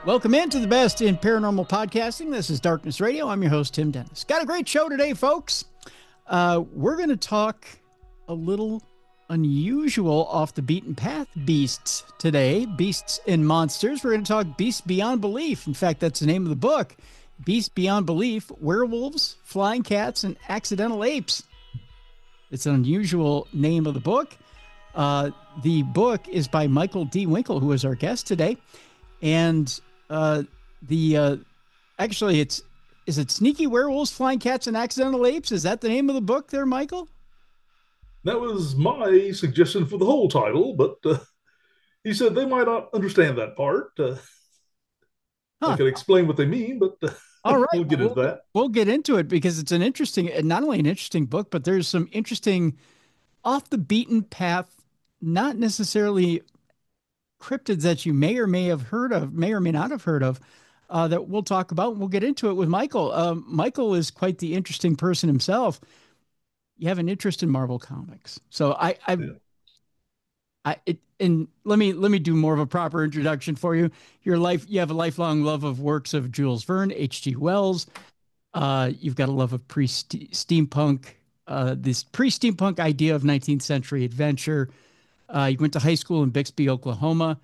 Welcome into the best in paranormal podcasting. This is Darkness Radio. I'm your host, Tim Dennis. Got a great show today, folks. We're going to talk a little unusual, off the beaten path beasts today, beasts and monsters. We're going to talk Beasts Beyond Belief. In fact, that's the name of the book. Beasts Beyond Belief, Werewolves, Flying Cats, and Accidental Apes. It's an unusual name of the book. The book is by Michael D. Winkle, who is our guest today. And actually is it Sneaky Werewolves, Flying Cats, and Accidental Apes? Is that the name of the book there, Michael? That was my suggestion for the whole title, but he said they might not understand that part. I Huh. can explain what they mean, but All right. we'll get into that. We'll get into it because it's not only an interesting book, but there's some interesting off the beaten path, not necessarily cryptids that you may or may have heard of, may or may not have heard of, that we'll talk about. And we'll get into it with Michael. Michael is quite the interesting person himself. You have an interest in Marvel Comics, so Yeah. and let me do more of a proper introduction for you. You have a lifelong love of works of Jules Verne, H.G. Wells. You've got a love of steampunk, this pre-steampunk idea of 19th century adventure. You went to high school in Bixby, Oklahoma.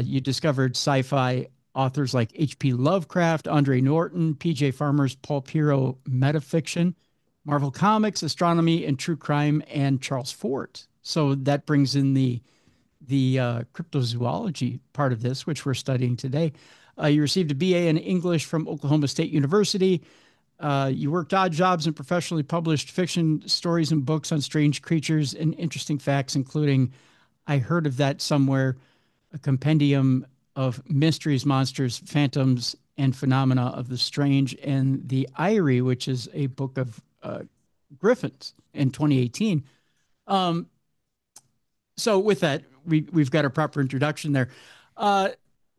You discovered sci-fi authors like H.P. Lovecraft, Andre Norton, P.J. Farmer's pulp hero metafiction, Marvel Comics, astronomy, and true crime, and Charles Fort. So that brings in the cryptozoology part of this, which we're studying today. You received a BA in English from Oklahoma State University. You worked odd jobs and professionally published fiction stories and books on strange creatures and interesting facts, including, I heard of that somewhere, a compendium of mysteries, monsters, phantoms, and phenomena of the strange, and the Eyrie, which is a book of griffins in 2018. Um, so with that, we've got a proper introduction there. Uh,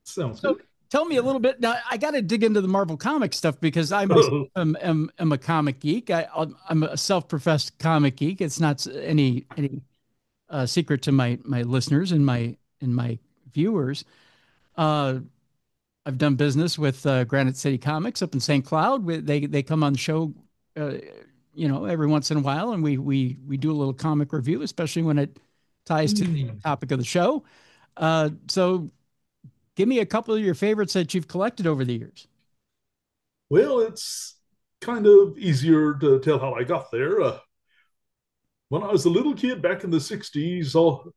Sounds so good. tell me a little bit. Now, I got to dig into the Marvel comic stuff because I myself Oh, am a comic geek. I'm a self-professed comic geek. It's not any secret to my listeners and my viewers. Uh, I've done business with Granite City Comics up in St. Cloud. They come on the show, uh, every once in a while, and we do a little comic review, especially when it ties to the mm. topic of the show. So give me a couple of your favorites that you've collected over the years. Well, it's kind of easier to tell how I got there. When I was a little kid back in the 60s, all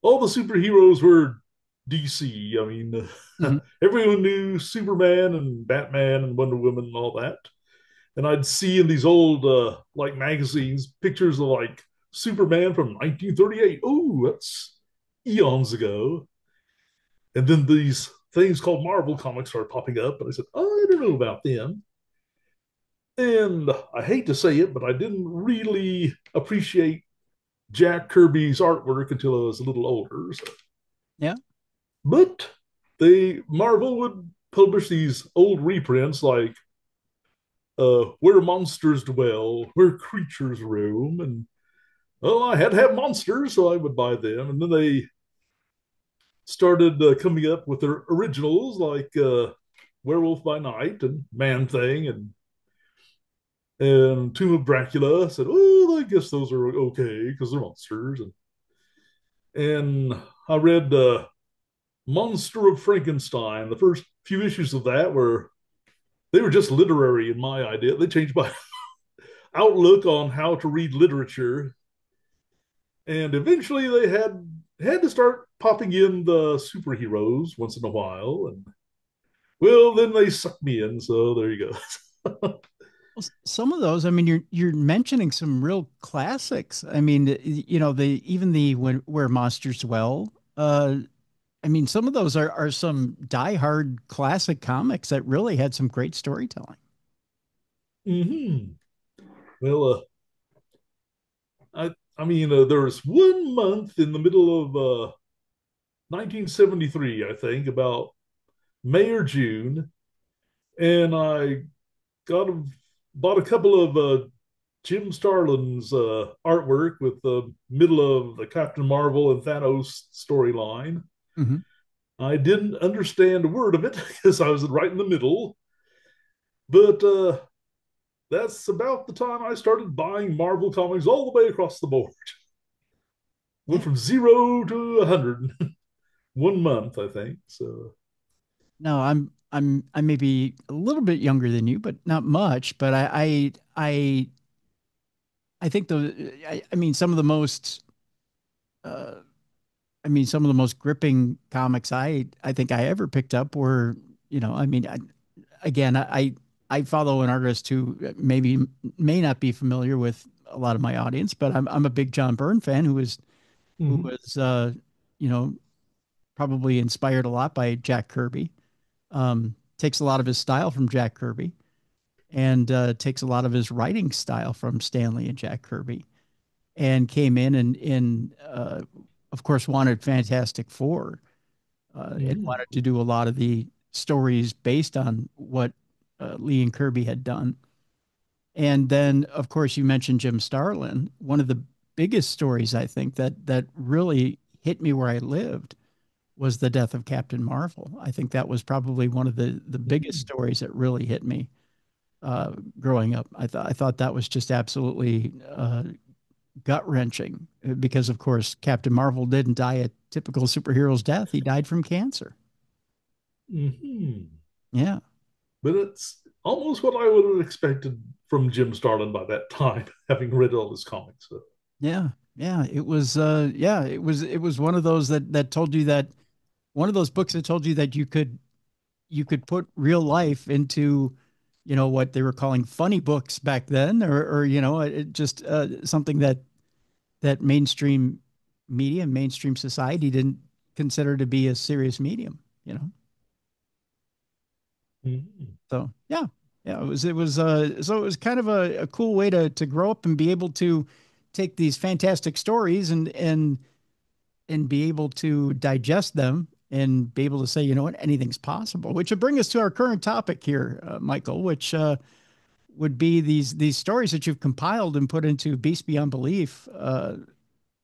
the superheroes were DC. I mean, Mhm. everyone knew Superman and Batman and Wonder Woman and all that. And I'd see in these old like magazines pictures of like Superman from 1938. Oh, that's eons ago. And then these things called Marvel comics started popping up, and I said, oh, I don't know about them. And I hate to say it, but I didn't really appreciate Jack Kirby's artwork until I was a little older. So. Yeah. But they Marvel would publish these old reprints like Where Monsters Dwell, Where Creatures Roam, and well, I had to have monsters, so I would buy them. And then they started coming up with their originals like Werewolf by Night and Man Thing and Tomb of Dracula. I said, oh, I guess those are okay because they're monsters. And I read Monster of Frankenstein. The first few issues of that they were just literary in my idea. They changed my outlook on how to read literature, and eventually they had to start popping in the superheroes once in a while, and well, then they sucked me in. So there you go. Well, some of those, I mean, you're mentioning some real classics. I mean, the even the Where Monsters Dwell. I mean, some of those are some diehard classic comics that really had some great storytelling. hmm Well, I mean, there was one month in the middle of 1973, I think, about May or June, and I got a, bought a couple of Jim Starlin's artwork with the middle of the Captain Marvel and Thanos storyline. Mhm. I didn't understand a word of it because I was right in the middle. But that's about the time I started buying Marvel comics all the way across the board. Went Yeah. from 0 to 100 1 month, I think. So, No, I may be a little bit younger than you, but not much. But I think I mean some of the most uh, some of the most gripping comics I think I ever picked up were, I mean, again, I follow an artist who maybe may not be familiar with a lot of my audience, but I'm a big John Byrne fan who mm-hmm. was you know, probably inspired a lot by Jack Kirby. Takes a lot of his style from Jack Kirby and takes a lot of his writing style from Stanley and Jack Kirby, and came in and of course wanted Fantastic Four, and Mm-hmm. wanted to do a lot of the stories based on what Lee and Kirby had done. And then, of course, you mentioned Jim Starlin. One of the biggest stories I think that really hit me where I lived was the death of Captain Marvel. I think that was probably one of the biggest stories that really hit me growing up. I thought that was just absolutely gut wrenching because, of course, Captain Marvel didn't die a typical superhero's death. He died from cancer. Mm-hmm. Yeah, But it's almost what I would have expected from Jim Starlin by that time, having read all his comics. So. yeah, yeah. It was one of those that told you that one of those books that told you that you could put real life into, what they were calling funny books back then, or it just something that mainstream media and mainstream society didn't consider to be a serious medium. Mm-hmm. So yeah, yeah, it was kind of a cool way to grow up and be able to take these fantastic stories and be able to digest them and be able to say, you know what, anything's possible. Which would bring us to our current topic here, Michael, which would be these stories that you've compiled and put into Beast Beyond Belief,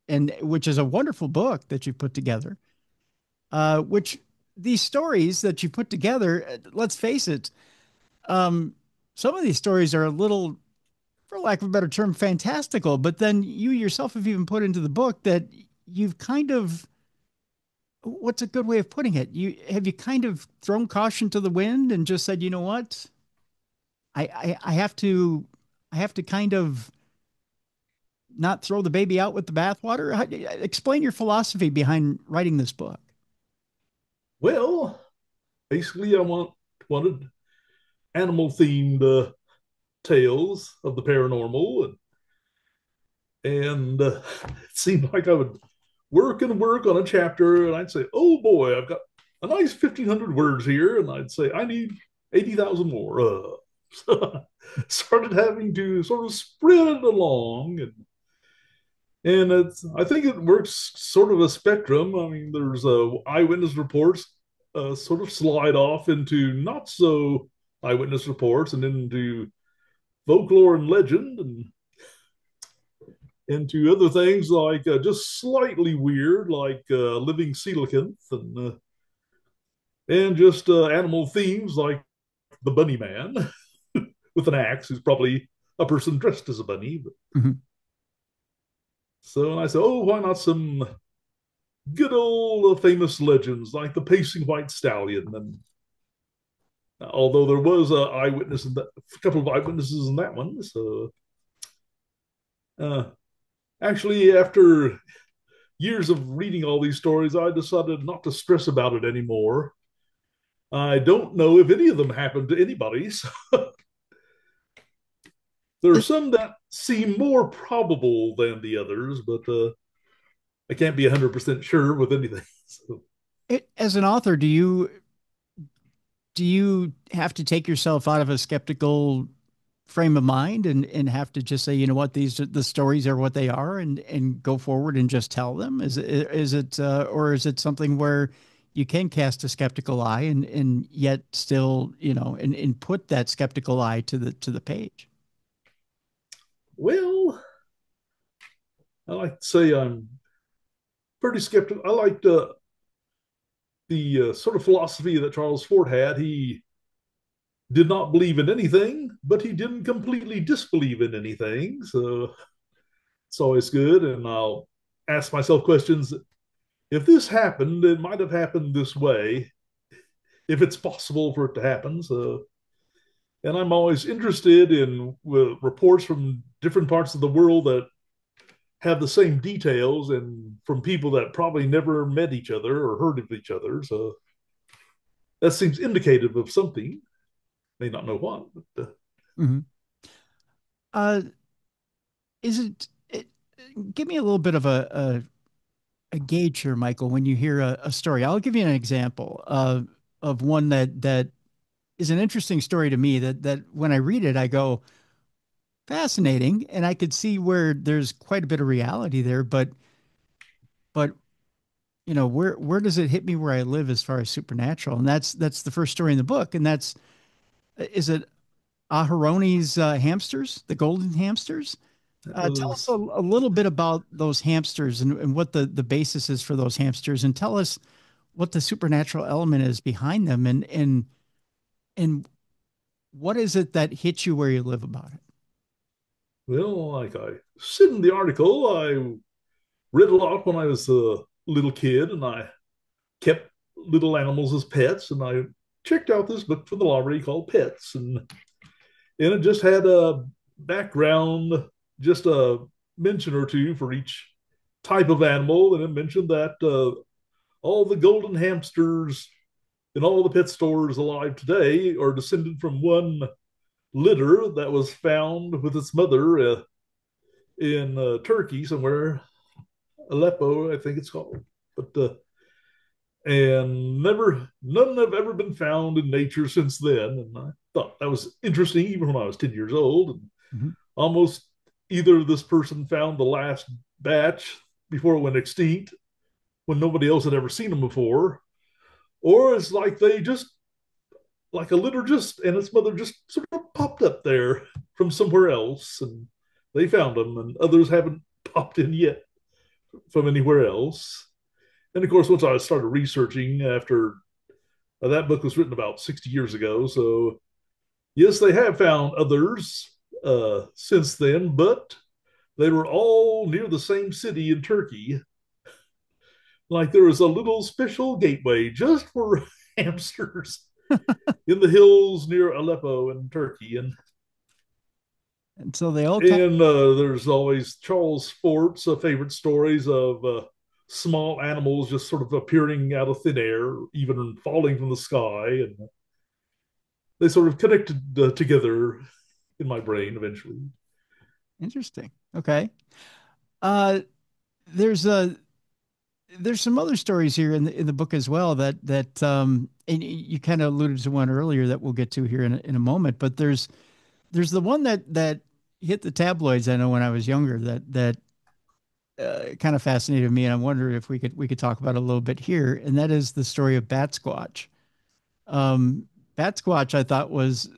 and which is a wonderful book that you've put together. Which these stories that you put together, let's face it, um, some of these stories are a little, for lack of a better term, fantastical. But then you yourself have even put into the book that you've kind of, what's a good way of putting it? You kind of thrown caution to the wind and just said, you know what, I have to kind of not throw the baby out with the bathwater. Explain your philosophy behind writing this book. Well, basically, wanted animal themed tales of the paranormal, and it seemed like I would work and work on a chapter, and I'd say, "Oh boy, I've got a nice 1,500 words here," and I'd say, "I need 80,000 more." So started having to sort of spread it along, and I think it works sort of a spectrum. I mean, there's eyewitness reports sort of slide off into not so eyewitness reports and into folklore and legend and into other things like just slightly weird, like living coelacanth and just animal themes like the Bunny Man with an axe, who's probably a person dressed as a bunny. But, Mhm. so I said, oh, why not some good old famous legends like the Pacing White Stallion? And although there was a couple of eyewitnesses in that one, so uh, actually, after years of reading all these stories, I decided not to stress about it anymore. I don't know if any of them happened to anybody. So there are It, some that seem more probable than the others, but I can't be 100% sure with anything. So, as an author, do you have to take yourself out of a skeptical frame of mind and have to just say, you know what, these the stories are what they are, and go forward and just tell them? Is it or is it something where you can cast a skeptical eye and yet still, and put that skeptical eye to the page? well, I like to say I'm pretty skeptical. I like to the sort of philosophy that Charles Fort had. He did not believe in anything, but he didn't completely disbelieve in anything. So it's always good. And I'll ask myself questions. If this happened, it might have happened this way, if it's possible for it to happen. So, and I'm always interested in reports from different parts of the world that have the same details and from people that probably never met each other or heard of each other. So that seems indicative of something. May not know what, but Mhm. Uh, is it, give me a little bit of a gauge here, Michael, when you hear a story. I'll give you an example of one that is an interesting story to me that when I read it, I go, fascinating. And I could see where there's quite a bit of reality there, but where does it hit me where I live as far as supernatural? And that's the first story in the book. And that's, is it Aharone's hamsters, the golden hamsters? that Tell us was, a little bit about those hamsters and what the basis is for those hamsters, and tell us what the supernatural element is behind them, and what is it that hits you where you live about it? well, like I said in the article, I read a lot when I was a little kid, and I kept little animals as pets. And I checked out this book from the library called Pets, and it just had a background, just a mention or two for each type of animal, and it mentioned that all the golden hamsters in all the pet stores alive today are descended from one litter that was found with its mother in Turkey somewhere, Aleppo, I think it's called. But and never, none have ever been found in nature since then. And I thought that was interesting, even when I was 10 years old. And Mhm. almost either this person found the last batch before it went extinct, when nobody else had ever seen them before, or it's like they just, like a litter just and its mother just sort of popped up there from somewhere else, and they found them, and others haven't popped in yet from anywhere else. And of course, once I started researching after that book was written about 60 years ago, so yes, they have found others since then, but they were all near the same city in Turkey. Like there was a little special gateway just for hamsters in the hills near Aleppo in Turkey. And so they all kind And there's always Charles Fort's favorite stories of small animals just sort of appearing out of thin air, even falling from the sky. And they sort of connected together in my brain eventually. interesting. Okay. Uh, there's a there's some other stories here in the book as well that and you kind of alluded to one earlier that we'll get to here in a moment, but there's the one that hit the tabloids, I know, when I was younger, that kind of fascinated me, and I'm wondering if we could talk about it a little bit here, and that is the story of Bat Squatch. Um, Bat Squatch, I thought, was,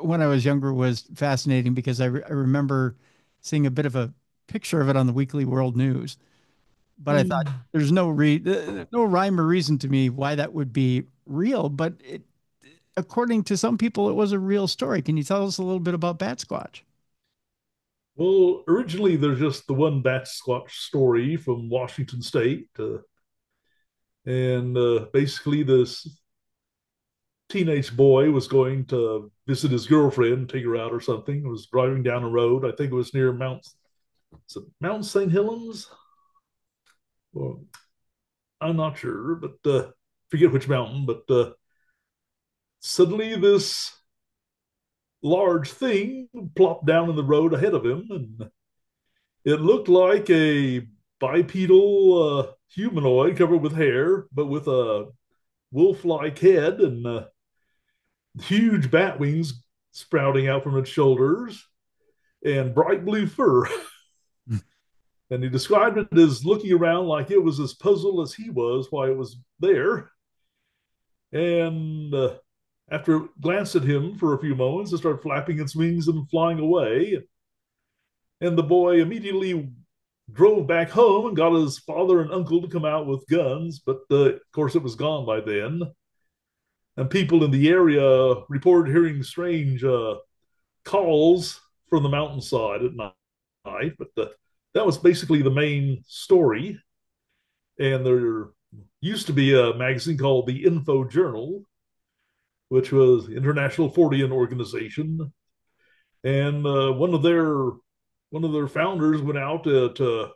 when I was younger, was fascinating because I remember seeing a bit of a picture of it on the Weekly World News, but I thought Mm. there's no rhyme or reason to me why that would be real, but according to some people, it was a real story. Can you tell us a little bit about Bat Squatch? Well, originally there's just the one Bat Squatch story from Washington State. And basically, this teenage boy was going to visit his girlfriend, take her out or something. Was driving down a road. I think it was near Mount St. Helens. Well, I'm not sure, but forget which mountain. But suddenly, this large thing plopped down in the road ahead of him, and it looked like a bipedal humanoid covered with hair, but with a wolf-like head and huge bat wings sprouting out from its shoulders and bright blue fur. And he described it as looking around like it was as puzzled as he was why it was there. And after it glanced at him for a few moments, it started flapping its wings and flying away. And the boy immediately drove back home and got his father and uncle to come out with guns, but of course it was gone by then. And people in the area reported hearing strange calls from the mountainside at night. But that was basically the main story. And there used to be a magazine called the Info Journal, which was International Fortean Organization, and one of their founders went out to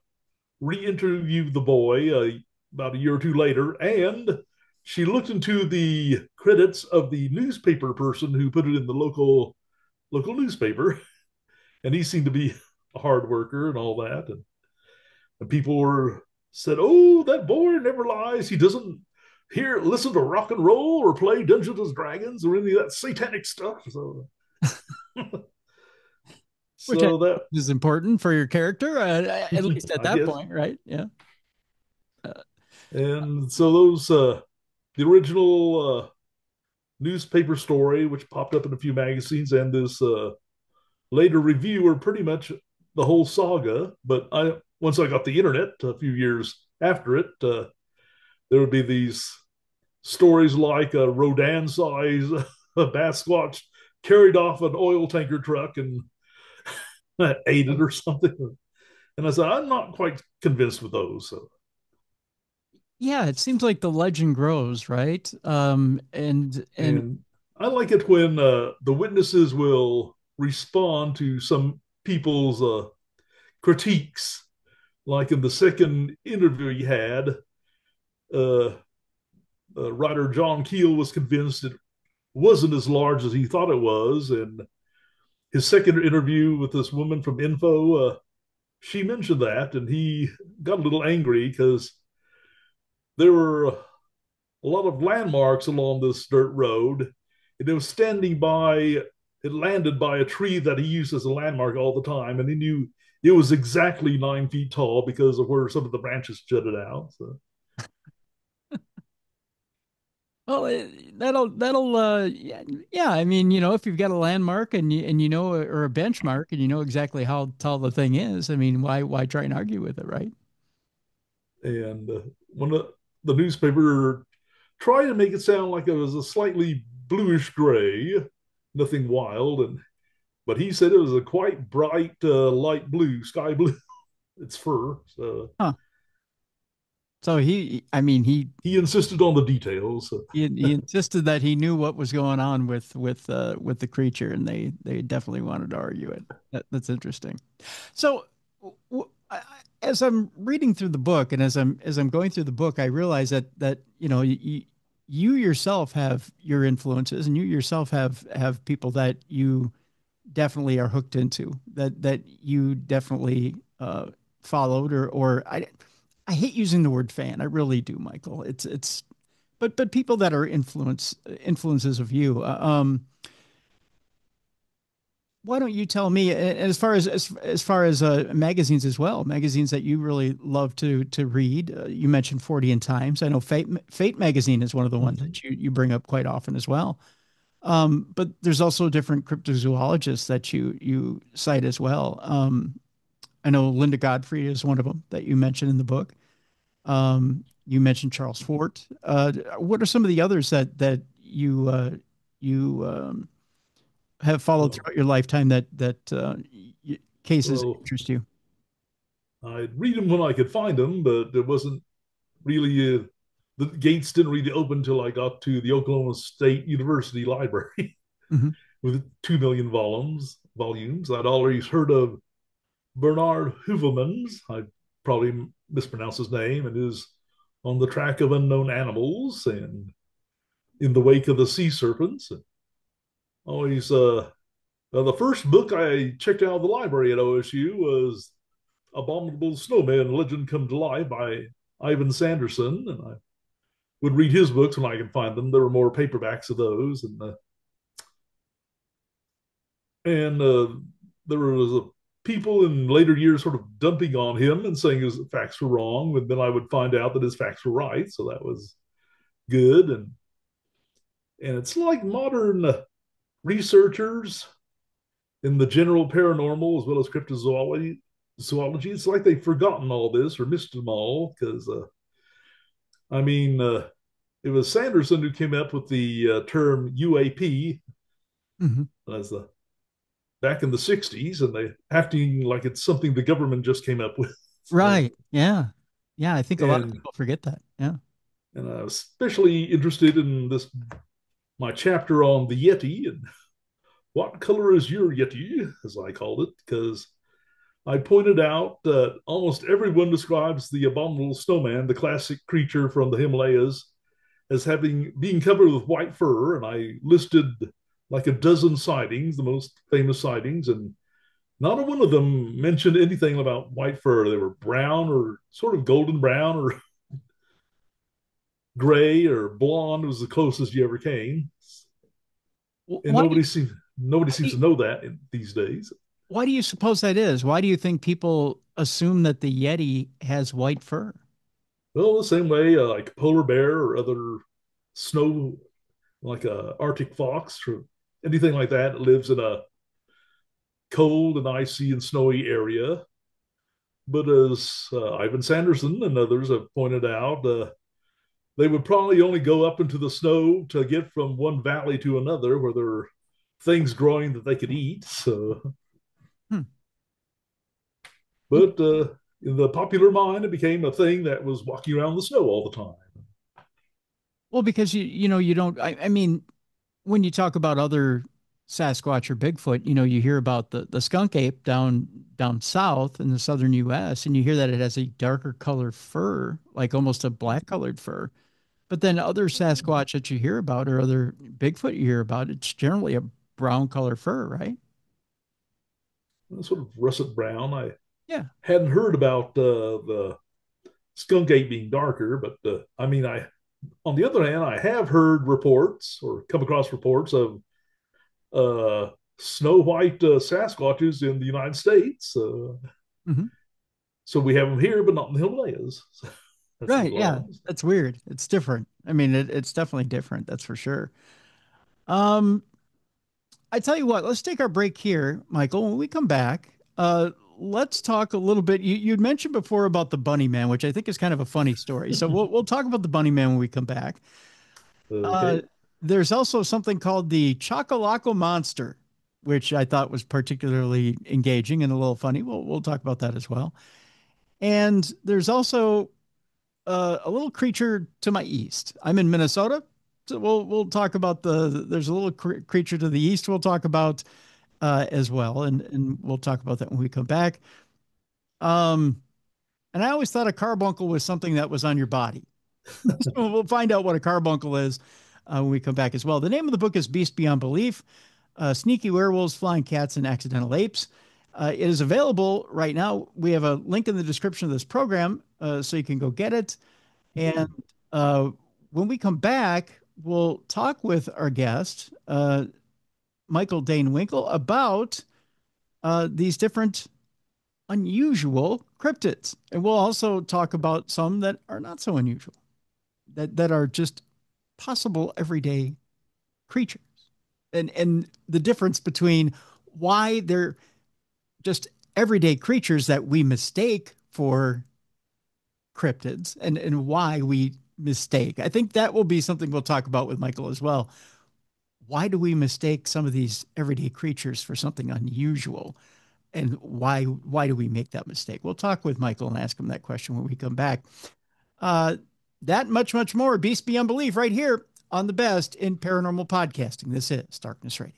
re-interview the boy about a year or two later, and she looked into the credits of the newspaper person who put it in the local newspaper, and he seemed to be a hard worker and all that, and people were said, "Oh, that boy never lies. He doesn't hear listen to rock and roll or play Dungeons and Dragons or any of that satanic stuff." So, Which I so that is important for your character, at least at I that guess, point, right? Yeah. Uh, and so those the original newspaper story, which popped up in a few magazines, and this later review are pretty much the whole saga. But I once I got the internet a few years after it, there would be these stories like a Rodan size Basquatch carried off an oil tanker truck and ate it or something. And I said, I'm not quite convinced with those. So, yeah, it seems like the legend grows, right? And and I like it when the witnesses will respond to some people's critiques. Like in the second interview he had, uh, writer John Keel was convinced it wasn't as large as he thought it was. And his second interview with this woman from Info, she mentioned that, and he got a little angry because there were a lot of landmarks along this dirt road, and it was standing by. It landed by a tree that he used as a landmark all the time, and he knew it was exactly 9 feet tall because of where some of the branches jutted out. So, well, that'll yeah, yeah. I mean, if you've got a landmark and you know or a benchmark and you know exactly how tall the thing is, I mean, why try and argue with it, right? and when the newspaper tried to make it sound like it was a slightly bluish gray, nothing wild, and but he said it was a quite bright light blue, sky blue. It's fur. So Huh. So I mean, he insisted on the details. So, he insisted that he knew what was going on with the creature, and they definitely wanted to argue it. That's interesting. So, as I'm reading through the book, and as I'm going through the book, I realize that you yourself have your influences, and you yourself have people that you definitely are hooked into, that you definitely followed, or I hate using the word fan. I really do, Michael. It's but people that are influences of you. Why don't you tell me, as far as magazines as well, magazines that you really love to read? You mentioned 40 in Times. I know Fate magazine is one of the ones mm-hmm. that you bring up quite often as well. But there's also different cryptozoologists that you cite as well. I know Linda Godfrey is one of them that you mentioned in the book. You mentioned Charles Fort. What are some of the others that you have followed well, throughout your lifetime cases that well, interest you? I'd read them when I could find them, but it wasn't really. The gates didn't really open until I got to the Oklahoma State University Library Hmm. with 2 million volumes. Volumes. I'd always heard of Bernard Heuvelmans. I probably mispronounced his name, and is on the track of unknown animals and in the wake of the sea serpents. And always, the first book I checked out of the library at OSU was Abominable Snowman Legend Come to Life by Ivan Sanderson. And I would read his books when I could find them. There were more paperbacks of those. And there was people in later years sort of dumping on him and saying his facts were wrong. But then I would find out that his facts were right. So that was good. And it's like modern researchers in the general paranormal as well as cryptozoology zoology. It's like they've forgotten all this or missed them all because, I mean, it was Sanderson who came up with the term UAP Hmm. as the back in the 60s, and they acting like it's something the government just came up with. Right. Yeah. Yeah. I think a lot of and people forget that. Yeah. and I was especially interested in this my chapter on the Yeti and what color is your Yeti, as I called it, because I pointed out that almost everyone describes the abominable snowman, the classic creature from the Himalayas, as having being covered with white fur, and I listed like a dozen sightings, the most famous sightings, and not a one of them mentioned anything about white fur. They were brown or sort of golden brown or gray or blonde was the closest you ever came. And Why do nobody why do seems you, to know that these days. why do you suppose that is? Why do you think people assume that the Yeti has white fur? Well, the same way like polar bear or other snow, like a Arctic fox or anything like that lives in a cold and icy and snowy area. But as Ivan Sanderson and others have pointed out, they would probably only go up into the snow to get from one valley to another where there are things growing that they could eat. So, Hmm. but in the popular mind, it became a thing that was walking around the snow all the time. Well, because you don't. I mean, when you talk about other Sasquatch or Bigfoot, you hear about the skunk ape down south in the southern U.S., and you hear that it has a darker colored fur, like almost a black colored fur. But then other Sasquatch that you hear about or other Bigfoot you hear about, it's generally a brown color fur, right? Sort of russet brown. I Yeah. hadn't heard about the skunk ape being darker, but I mean, I on the other hand, I have heard reports or come across reports of snow white Sasquatches in the United States. Hmm. So we have them here, but not in the Himalayas. That seems Right. Yeah. odd. That's weird. It's different. I mean, it's definitely different. That's for sure. Um, I tell you what, let's take our break here, Michael. When we come back, let's talk a little bit. You'd mentioned before about the Bunny Man, which I think is kind of a funny story. So we'll talk about the Bunny Man when we come back. Uh, Okay. there's also something called the Chocolaco Monster, which I thought was particularly engaging and a little funny. We'll talk about that as well. And there's also a little creature to my east. I'm in Minnesota, so we'll talk about there's a little creature to the east. We'll talk about as well, and we'll talk about that when we come back. Um, and I always thought a carbuncle was something that was on your body. So we'll find out what a carbuncle is when we come back as well. The name of the book is Beast Beyond Belief: Sneaky Werewolves, Flying Cats, and Accidental Apes. It is available right now. We have a link in the description of this program, so you can go get it. And uh, when we come back, we'll talk with our guest, Michael Dane Winkle, about these different unusual cryptids. And we'll also talk about some that are not so unusual, that are just possible everyday creatures. And the difference between why they're just everyday creatures that we mistake for cryptids and why we mistake. I think that will be something we'll talk about with Michael as well. Why do we mistake some of these everyday creatures for something unusual? And why do we make that mistake? We'll talk with Michael and ask him that question when we come back. Uh, that much more. Beast Beyond Belief right here on the best in paranormal podcasting. This is Darkness Radio.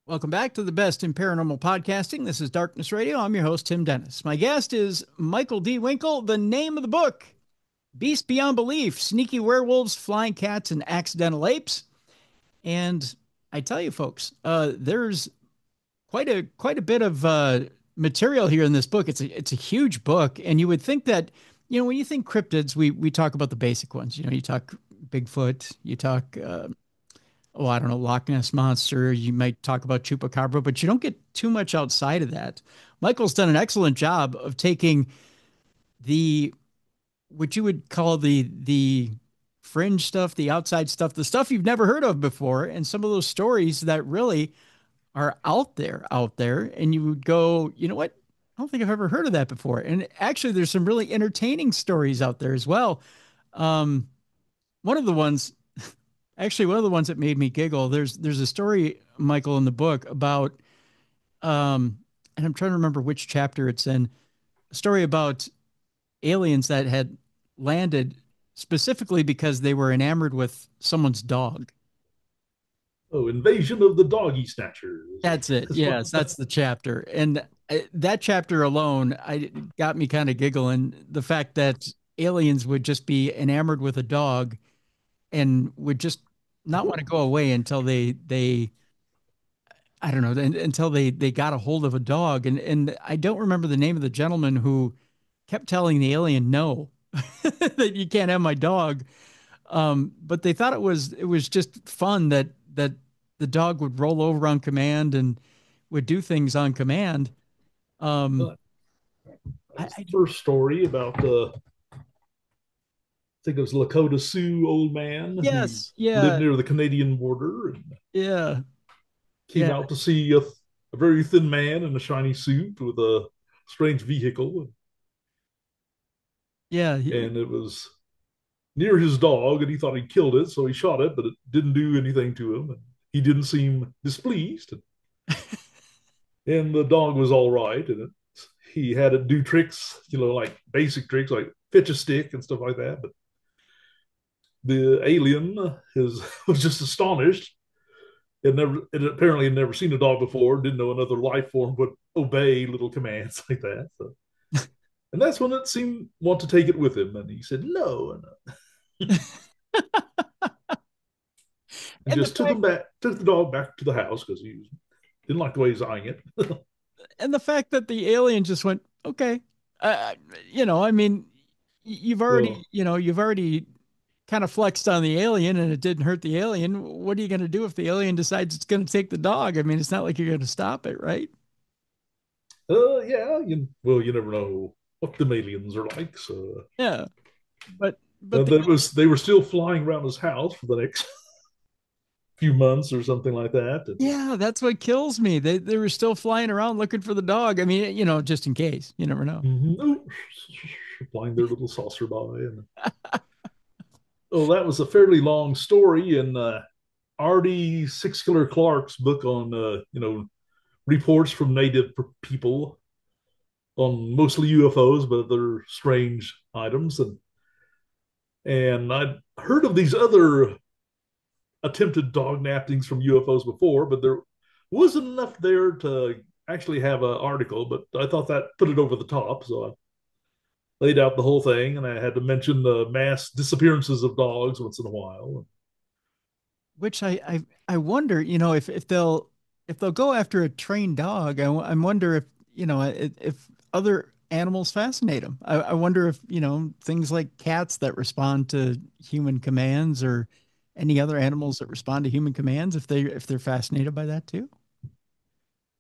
Welcome back to the best in paranormal podcasting. This is Darkness Radio. I'm your host, Tim Dennis. My guest is Michael D. Winkle. The name of the book, Beast Beyond Belief: Sneaky Werewolves, Flying Cats, and Accidental Apes. And I tell you, folks, there's quite a bit of material here in this book. It's a huge book, and you would think that when you think cryptids, we talk about the basic ones. You talk Bigfoot, you talk I don't know, Loch Ness monster. You might talk about chupacabra, but you don't get too much outside of that. Michael's done an excellent job of taking the what you would call the fringe stuff, the outside stuff, the stuff you've never heard of before, and some of those stories that really are out there, and you would go, you know what? I don't think I've ever heard of that before. And actually, there's some really entertaining stories out there as well. Um, one of the ones, actually, one of the ones that made me giggle. There's a story, Michael, in the book about, um, and I'm trying to remember which chapter it's in. A story about aliens that had landed specifically because they were enamored with someone's dog. Oh, Invasion of the Doggy Snatchers. That's it. Yes, that's the chapter. And that chapter alone, I got me kind of giggling. The fact that aliens would just be enamored with a dog and would just not want to go away until they I don't know, until they got a hold of a dog. And I don't remember the name of the gentleman who kept telling the alien no, that you can't have my dog. But they thought it was just fun that the dog would roll over on command and would do things on command. Um, That I, was the I first story about I think it was Lakota Sioux old man who yes, lived yeah, near the Canadian border and yeah, came yeah, out to see a very thin man in a shiny suit with a strange vehicle, yeah. and it was near his dog, and he thought he killed it, so he shot it, but it didn't do anything to him, and he didn't seem displeased, and the dog was all right, and he had it do tricks, like basic tricks like fetch a stick and stuff like that, but the alien was just astonished. It apparently had never seen a dog before, didn't know another life form would obey little commands like that. So, and that's when it seemed want to take it with him, and he said no, and And the just fact took the dog back to the house because he didn't like the way he's eyeing it. and the fact that the alien just went, okay, uh, I mean, Well, you've already kind of flexed on the alien and it didn't hurt the alien. What are you going to do if the alien decides it's going to take the dog? I mean, it's not like you're going to stop it, right? yeah, you never know what the aliens are like. So Yeah, but they were still flying around his house for the next few months or something like that. And, yeah, that's what kills me. They were still flying around looking for the dog. I mean, just in case, you never know. oh, flying their little saucer by, and oh, that was a fairly long story. And R.D. Six Killer Clark's book on reports from native people on mostly UFOs, but other strange items. And I'd heard of these other attempted dog nappings from UFOs before, but there wasn't enough there to actually have an article. But I thought that put it over the top, so I laid out the whole thing, and I had to mention the mass disappearances of dogs once in a while. Which I wonder, if they'll go after a trained dog. I wonder if if other animals fascinate them. I wonder if things like cats that respond to human commands or any other animals that respond to human commands, if they're fascinated by that too.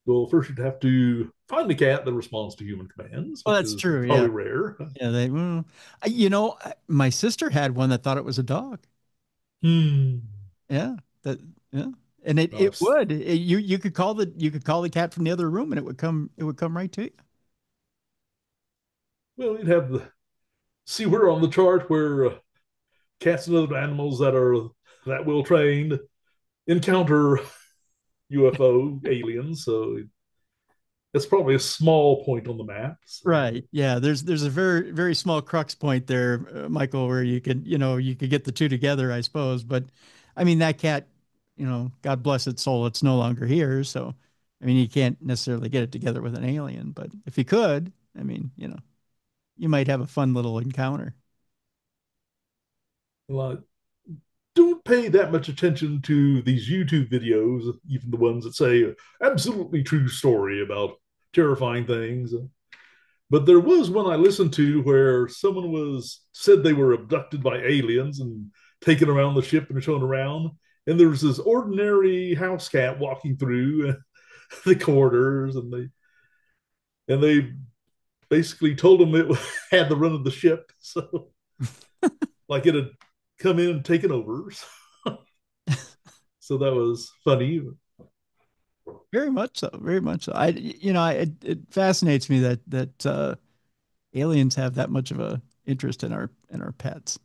Well, first you'd have to find a cat that responds to human commands, Well, which that's is true. Yeah, probably rare. yeah. My sister had one that thought it was a dog. Hmm. Yeah, that yeah, and it Nice. would. You could call the cat from the other room and it would come right to you. Well, you'd have the see where on the chart where cats and other animals that are that well trained encounter UFO aliens. So it's probably a small point on the map. So, Right. Yeah. There's a very very small crux point there, Michael, where you could get the two together, I suppose. But I mean that cat, God bless its soul, it's no longer here. So I mean you can't necessarily get it together with an alien, but if you could, I mean, you might have a fun little encounter. well, don't pay that much attention to these YouTube videos, even the ones that say absolutely true story about terrifying things. But there was one I listened to where someone was said they were abducted by aliens and taken around the ship and shown around. And there was this ordinary house cat walking through the corridors, and they basically told him it had the run of the ship. So like it had come in and taken over. So that was funny. Very much so. Very much so. It fascinates me that aliens have that much of a interest in our pets.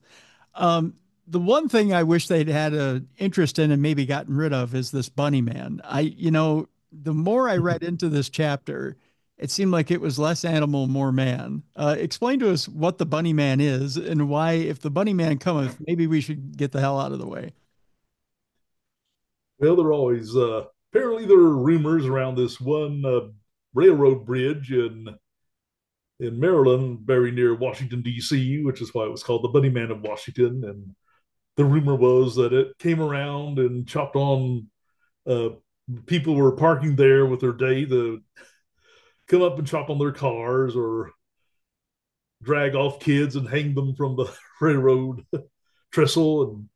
Um, the one thing I wish they'd had a interest in and maybe gotten rid of is this bunny man. The more I read into this chapter, it seemed like it was less animal, more man. Explain to us what the bunny man is and why, if the bunny man cometh, maybe we should get the hell out of the way. Well, there are always apparently there are rumors around this one railroad bridge in Maryland, very near Washington D.C., which is why it was called the Bunny Man of Washington. And the rumor was that it came around and chopped on uh, people were parking there with their day to come up and chop on their cars or drag off kids and hang them from the railroad trestle and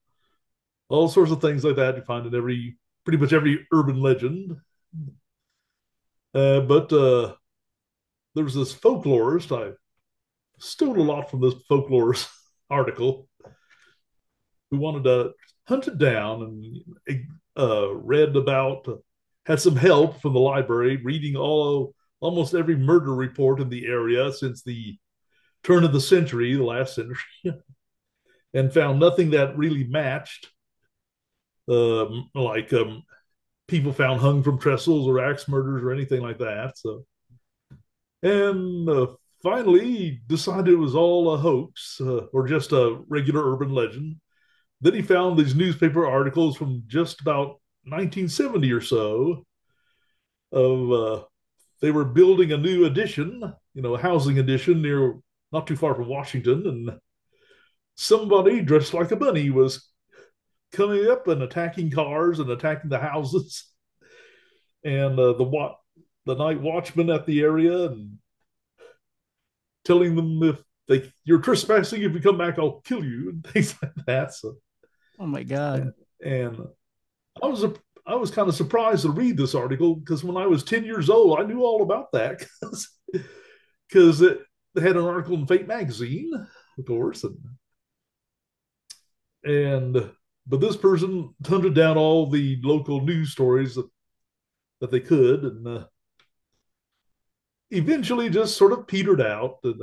all sorts of things like that you find in every pretty much every urban legend. But there was this folklorist. I stole a lot from this folklorist article who wanted to hunt it down and read about, had some help from the library, reading almost every murder report in the area since the turn of the century, the last century, and found nothing that really matched. Like people found hung from trestles or axe murders or anything like that. So, and finally decided it was all a hoax or just a regular urban legend. Then he found these newspaper articles from just about 1970 or so of they were building a new addition, a housing addition near not too far from Washington, and somebody dressed like a bunny was coming up and attacking cars and attacking the houses, and the night watchman at the area and telling them if you're trespassing, if you come back, I'll kill you and things like that. So, Oh my God. and I was a I was kind of surprised to read this article because when I was 10 years old, I knew all about that because it had an article in Fate magazine, of course, and but this person hunted down all the local news stories that they could, and eventually just sort of petered out. And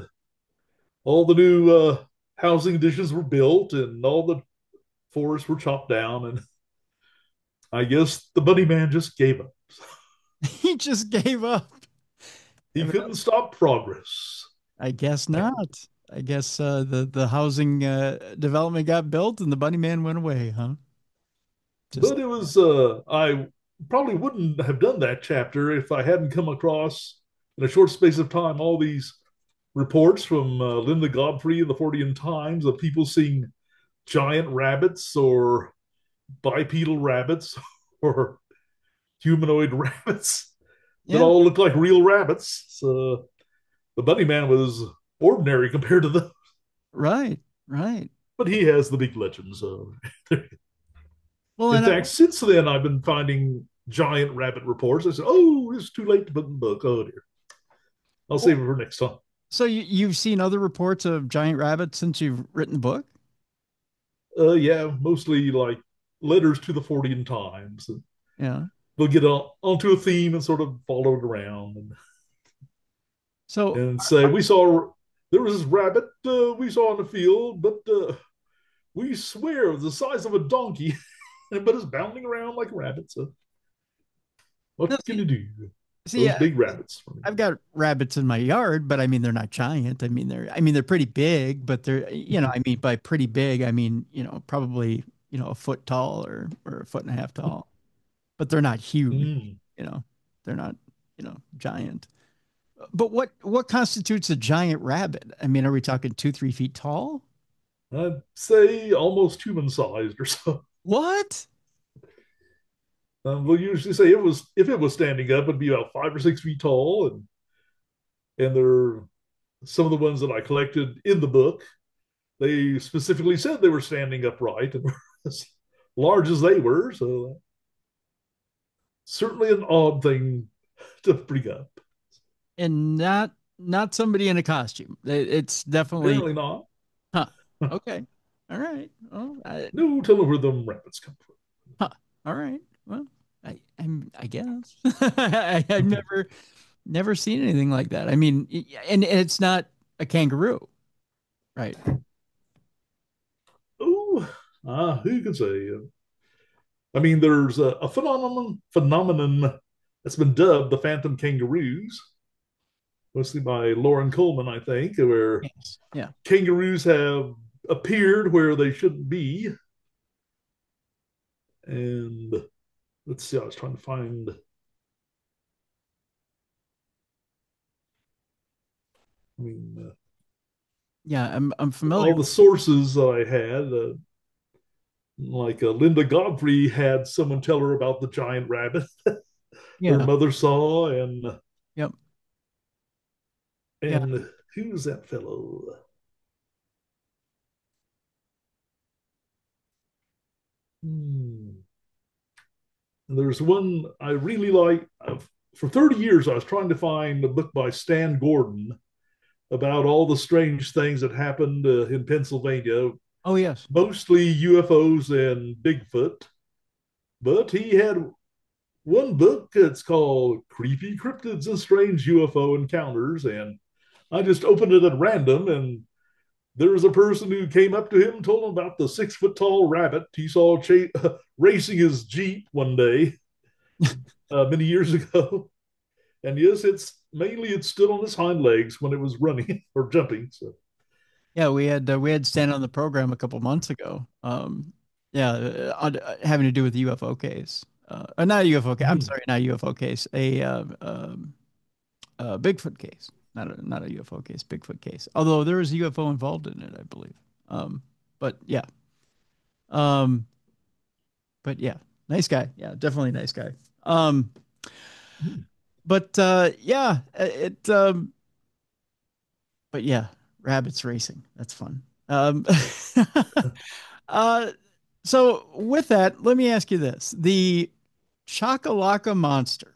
all the new housing additions were built, and all the forests were chopped down, and I guess the bunny man just gave up. He just gave up. He couldn't stop progress. I guess not. I guess the housing development got built and the bunny man went away, huh? Just But it was I probably wouldn't have done that chapter if I hadn't come across in a short space of time all these reports from Linda Godfrey in the Fortean Times of people seeing giant rabbits or bipedal rabbits or humanoid rabbits that yeah, all look like real rabbits. So the bunny man was ordinary compared to them, right, right. but he has the big legend. So Well, in and fact, since then, I've been finding giant rabbit reports. I said, "Oh, it's too late to put in the book. Oh dear, I'll well, save it for next time." so you've seen other reports of giant rabbits since you've written the book? Yeah, mostly like letters to the Fortean Times. And Yeah. they'll get onto a theme and sort of follow it around So and say, "We saw there was this rabbit we saw in the field, but we swear it was the size of a donkey, but it's bounding around like a rabbit. So no, what can you do? see, Those big rabbits." I've got rabbits in my yard, but I mean they're not giant. I mean they're pretty big, but I mean by pretty big, I mean, probably, a foot tall or a foot and a half tall. But they're not huge, Mm. you know. They're not, giant. But what constitutes a giant rabbit? I mean, are we talking 2, 3 feet tall? I'd say almost human sized or so. What? We'll usually say it was if it was standing up, it'd be about 5 or 6 feet tall, and there are some of the ones that I collected in the book. They specifically said they were standing upright and were as large as they were. So certainly an odd thing to bring up. And not somebody in a costume. It's definitely, Apparently not. huh. Okay. All right. Well, No telling where them rabbits come huh. All right. Well, I guess I've from. never seen anything like that. I mean, and it's not a kangaroo, right? Oh, who can say? I mean, there's a phenomenon that's been dubbed the phantom kangaroos, mostly by Lauren Coleman, I think, where Yes. Yeah. kangaroos have appeared where they shouldn't be. And let's see, I was trying to find. I mean, Yeah. I'm familiar. all the sources that I had, like Linda Godfrey had someone tell her about the giant rabbit her Yeah. mother saw, and Yep. Yeah. and who's that fellow? Hmm. There's one I really like. For 30 years, I was trying to find a book by Stan Gordon about all the strange things that happened in Pennsylvania, Oh yes. mostly UFOs and Bigfoot. But he had one book that's called Creepy Cryptids and Strange UFO Encounters. And I just opened it at random, and there was a person who came up to him and told him about the 6 foot tall rabbit he saw racing his Jeep one day many years ago. And yes, it stood on its hind legs when it was running or jumping. So Yeah, we had Stan on the program a couple months ago. Yeah, having to do with the UFO case. Not a UFO case. I'm hmm. sorry, not a UFO case. A Bigfoot case. Not a UFO case. Bigfoot case. Although there was a UFO involved in it, I believe. But yeah. Um, but yeah, nice guy. Yeah, definitely nice guy. Um, but yeah, but yeah, rabbits racing. That's fun. uh, so with that, let me ask you this: the Chakalaka Monster,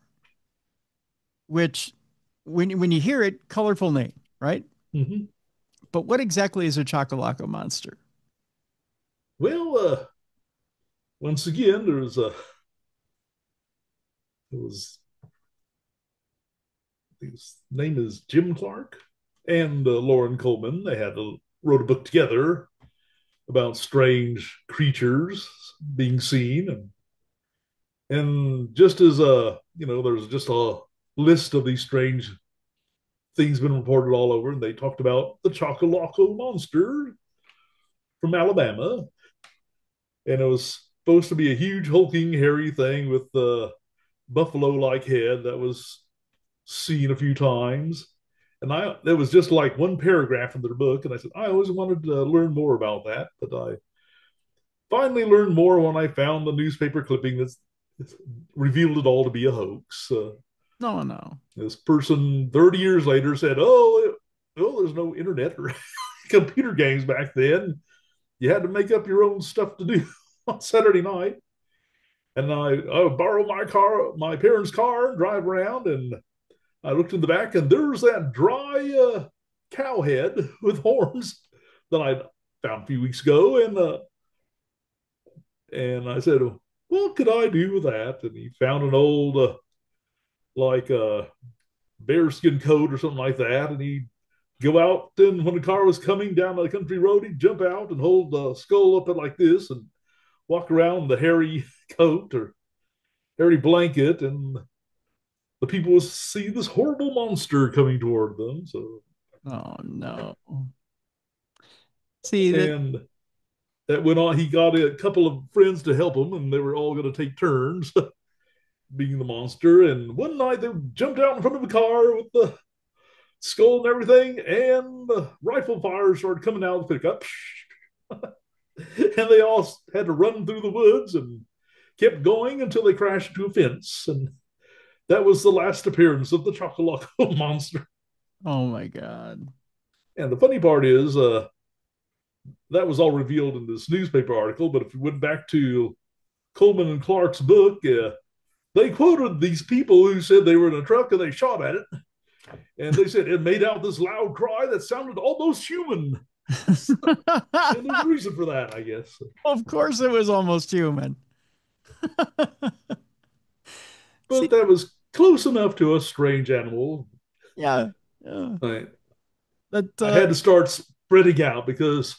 which when you hear it, colorful name, right? Hmm. But what exactly is a Chakalaka Monster? Well, once again, it was his name is Jim Clark and Lauren Coleman. They wrote a book together about strange creatures being seen, and just as there's just a list of these strange things been reported all over, and they talked about the Chocolaco monster from Alabama, and it was supposed to be a huge hulking hairy thing with the buffalo-like head that was seen a few times. And there was just like one paragraph in their book, and I said I always wanted to learn more about that, but I finally learned more when I found the newspaper clipping that revealed it all to be a hoax. No, no. This person 30 years later said, "Oh, there's no internet or computer games back then. You had to make up your own stuff to do on Saturday night." And I would borrow my parents' car, and drive around, and I looked in the back, and there's that dry cow head with horns that I found a few weeks ago, and I said, "What could I do with that?" And he found an old like bearskin coat or something like that, and he'd go out. And when the car was coming down the country road, he'd jump out and hold the skull up like this and walk around the hairy coat or hairy blanket, and the people would see this horrible monster coming toward them. So, Oh no. See that? and that went on. He got a couple of friends to help him, and they were all going to take turns being the monster. And one night they jumped out in front of the car with the skull and everything, and the rifle fire started coming out of the pickup. And they all had to run through the woods and kept going until they crashed into a fence. And that was the last appearance of the Chocolaco monster. Oh my God. And the funny part is, that was all revealed in this newspaper article. But if we went back to Coleman and Clark's book, they quoted these people who said they were in a truck and they shot at it. And they said it made out this loud cry that sounded almost human. And there's a reason for that, I guess. Of course, it was almost human. See, But that was close enough to a strange animal. yeah, yeah. I, That I had to start spreading out because,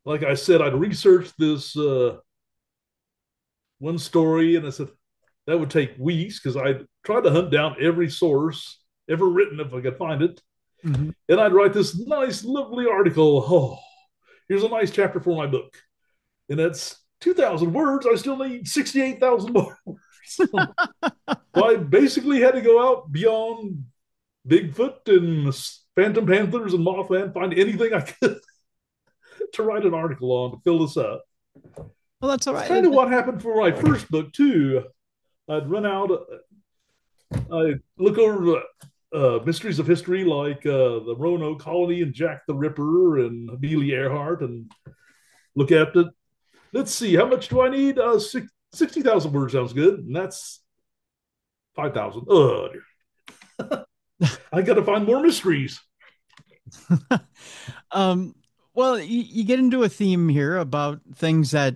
like I said, I'd researched this one story, and I said that would take weeks because I tried to hunt down every source ever written if I could find it. mhm. And I'd write this nice, lovely article. Oh, here's a nice chapter for my book. And that's 2,000 words. I still need 68,000 more words. So I basically had to go out beyond Bigfoot and Phantom Panthers and Mothman, find anything I could to write an article on to fill this up. Well, that's all It's right. kind of what happened for my first book, too. I'd run out, I look over mysteries of history like the Roanoke Colony and Jack the Ripper and Amelia Earhart and look at it. Let's see, how much do I need? 60,000 words sounds good. And that's 5,000. I got to find more mysteries. um, well, you get into a theme here about things that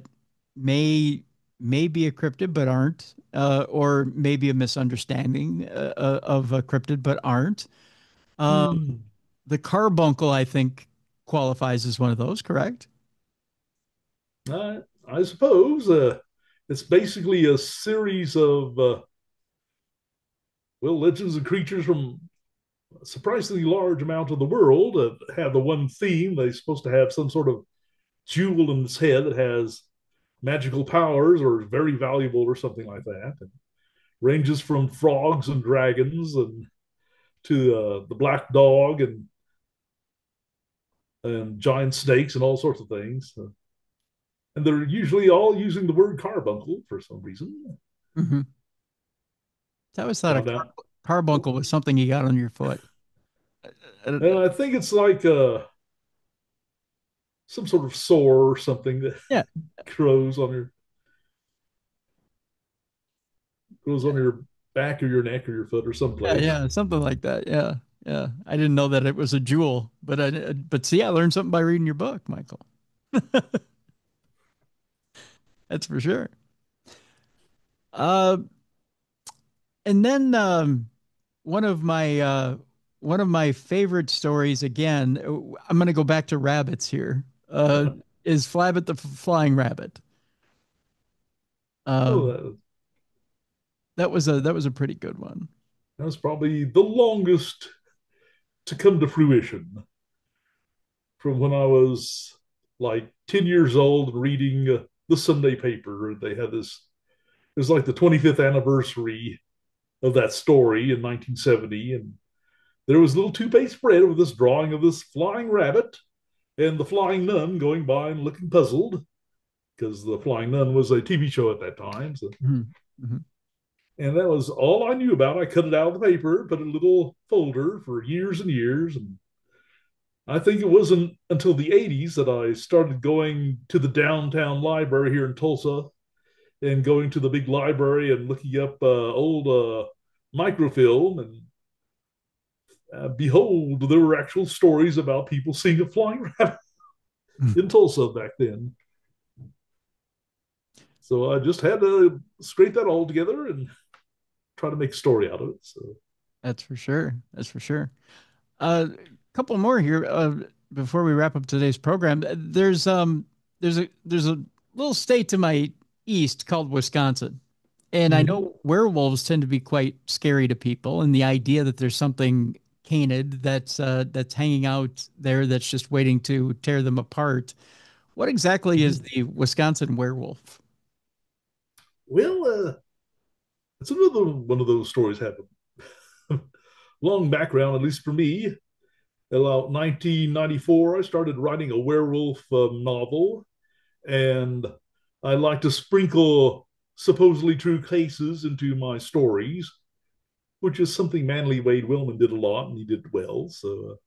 may may be a cryptid but aren't, or maybe a misunderstanding of a cryptid but aren't. Um, Hmm. the carbuncle, I think, qualifies as one of those, correct? I suppose it's basically a series of, well, legends and creatures from a surprisingly large amount of the world have the one theme. They're supposed to have some sort of jewel in its head that has magical powers or is very valuable or something like that. And ranges from frogs and dragons and to the black dog and giant snakes and all sorts of things. And they're usually all using the word carbuncle for some reason. Hmm. I always thought a Found out. carbuncle was something you got on your foot. And I think it's like some sort of sore or something that Yeah, grows on your back or your neck or your foot or yeah, someplace. yeah, something like that. Yeah, yeah. I didn't know that it was a jewel, but see, I learned something by reading your book, Michael. That's for sure. Uh, and then one of my one of my favorite stories again. I'm going to go back to rabbits here. Is Flabbit the Flying Rabbit? Oh, Um, that was a pretty good one. that was probably the longest to come to fruition from when I was like 10 years old and reading the Sunday paper. They had this, it was like the 25th anniversary of that story in 1970. And there was a little two-page spread with this drawing of this flying rabbit and the flying nun going by and looking puzzled because the flying nun was a TV show at that time. So, Mhm, mhm. and that was all I knew about. I cut it out of the paper, put a little folder for years and years. And I think it wasn't until the 80s that I started going to the downtown library here in Tulsa and going to the big library and looking up old microfilm. And behold, there were actual stories about people seeing a flying rabbit in Tulsa back then. So I just had to scrape that all together and try to make a story out of it. So, That's for sure. That's for sure. A couple more here before we wrap up today's program. There's a little state to my east called Wisconsin, and I mm-hmm. know werewolves tend to be quite scary to people, and the idea that there's something canid that's hanging out there that's just waiting to tear them apart. What exactly is Mm-hmm. the Wisconsin werewolf? Well, it's another one of those stories happened. Long background, at least for me. About 1994, I started writing a werewolf novel, and I like to sprinkle supposedly true cases into my stories, which is something Manly Wade Wellman did a lot, and he did well. So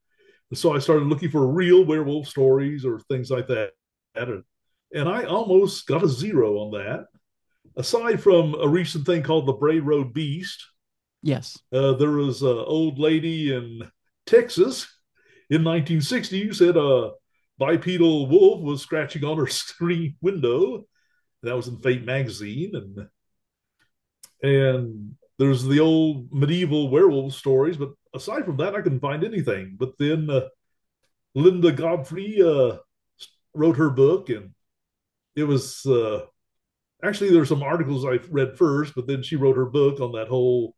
I started looking for real werewolf stories or things like that, and I almost got a zero on that. Aside from a recent thing called the Bray Road Beast, Yes. there was an old lady in Texas in 1960 who said bipedal wolf was scratching on her screen window. That was in Fate magazine, and there's the old medieval werewolf stories. But aside from that, I couldn't find anything. But then Linda Godfrey wrote her book, and it was actually there's some articles I read first, but then she wrote her book on that whole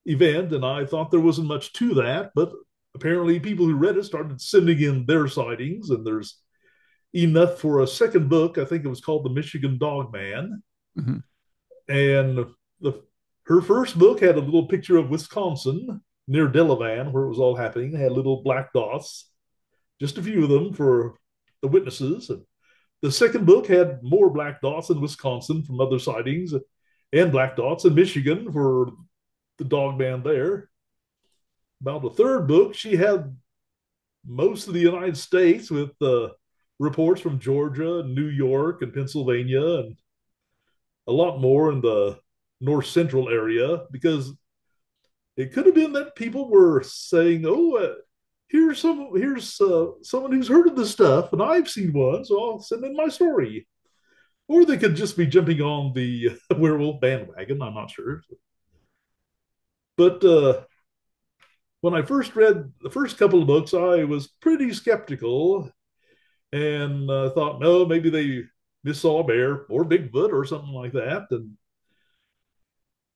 event, and I thought there wasn't much to that, but apparently people who read it started sending in their sightings, and there's enough for a second book. I think it was called The Michigan Dog Man, Mhm. and the her first book had a little picture of Wisconsin near Delavan, where it was all happening. They had little black dots, just a few of them for the witnesses. And the second book had more black dots in Wisconsin from other sightings, and black dots in Michigan for the dog man there. About the third book, she had most of the United States with reports from Georgia, New York, and Pennsylvania, and a lot more in the north central area, because it could have been that people were saying, "Oh, here's someone who's heard of this stuff, and I've seen one, so I'll send in my story." Or they could just be jumping on the werewolf bandwagon. I'm not sure, but when I first read the first couple of books, I was pretty skeptical and thought, no, maybe they missaw a bear or Bigfoot or something like that. And